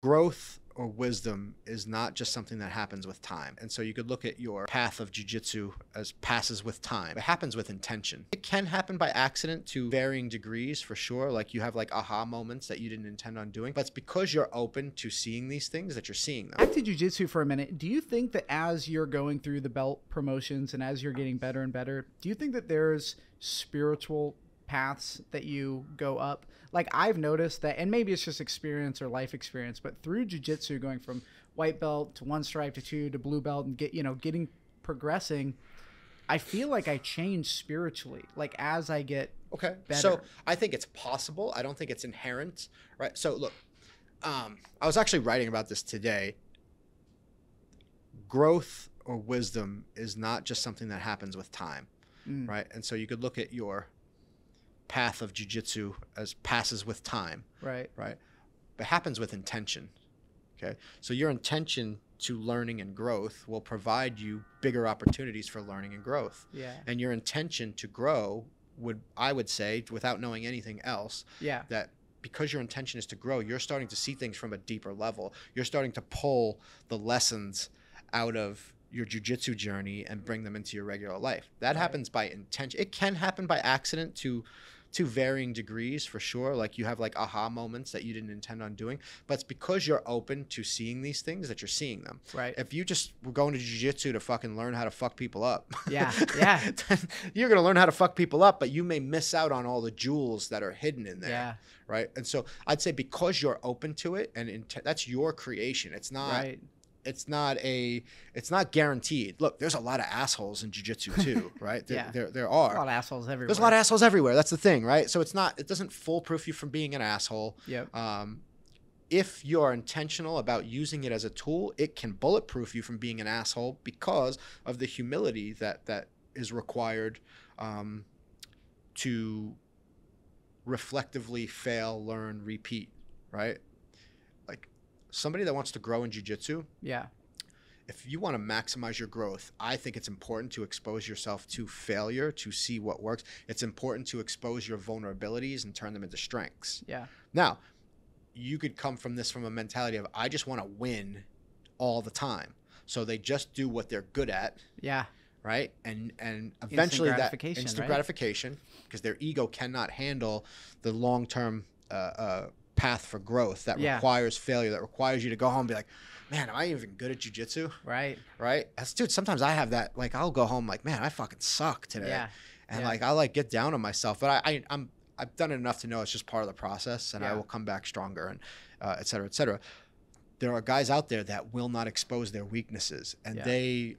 Growth or wisdom is not just something that happens with time. And so you could look at your path of jiu-jitsu as passes with time. It happens with intention. It can happen by accident to varying degrees for sure. Like you have like aha moments that you didn't intend on doing, but it's because you're open to seeing these things that you're seeing them. Back to jiu-jitsu for a minute. Do you think that as you're going through the belt promotions and as you're getting better and better, do you think that there's spiritual paths that you go up? Like I've noticed that, and maybe it's just experience or life experience, but through jiu-jitsu, going from white belt to one stripe to two to blue belt and getting progressing, I feel like I change spiritually, like as I get better. So I think it's possible. I don't think it's inherent, right? So look, I was actually writing about this today. Growth or wisdom is not just something that happens with time, right? And so you could look at your path of jiu-jitsu as passes with time, right? It happens with intention, okay? So your intention to learning and growth will provide you bigger opportunities for learning and growth. Yeah. And your intention to grow I would say, without knowing anything else, that because your intention is to grow, you're starting to see things from a deeper level. You're starting to pull the lessons out of your jiu-jitsu journey and bring them into your regular life. That happens by intention. It can happen by accident to varying degrees for sure. Like you have like aha moments that you didn't intend on doing, but it's because you're open to seeing these things that you're seeing them. Right. If you just were going to jiu-jitsu to fucking learn how to fuck people up, then you're going to learn how to fuck people up, but you may miss out on all the jewels that are hidden in there. Yeah. Right. And so I'd say because you're open to it and that's your creation. It's not, it's not guaranteed. Look, there's a lot of assholes in jiu-jitsu too, right? There are. A lot of assholes everywhere. There's a lot of assholes everywhere. That's the thing, right? So it doesn't foolproof you from being an asshole. Yep. If you're intentional about using it as a tool, it can bulletproof you from being an asshole because of the humility that is required to reflectively fail, learn, repeat, right? Like somebody that wants to grow in jiu-jitsu, if you want to maximize your growth, I think it's important to expose yourself to failure to see what works. It's important to expose your vulnerabilities and turn them into strengths. Yeah. Now, you could come from a mentality of, I just want to win all the time. So they just do what they're good at. Yeah. Right. And eventually instant gratification, because their ego cannot handle the long-term path for growth that requires failure, that requires you to go home and be like, man, am I even good at jiu-jitsu? Right. Dude, sometimes I have that, like, I'll go home like, man, I fucking suck today. Yeah. And like, I'll like get down on myself, but I've done it enough to know it's just part of the process, and I will come back stronger, and et cetera, et cetera. There are guys out there that will not expose their weaknesses, and they're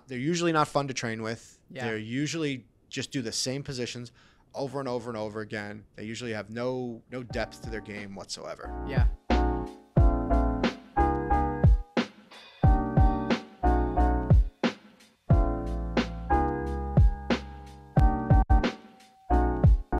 usually not fun to train with. They're usually just do the same positions over and over and over again. They usually have no depth to their game whatsoever. Yeah.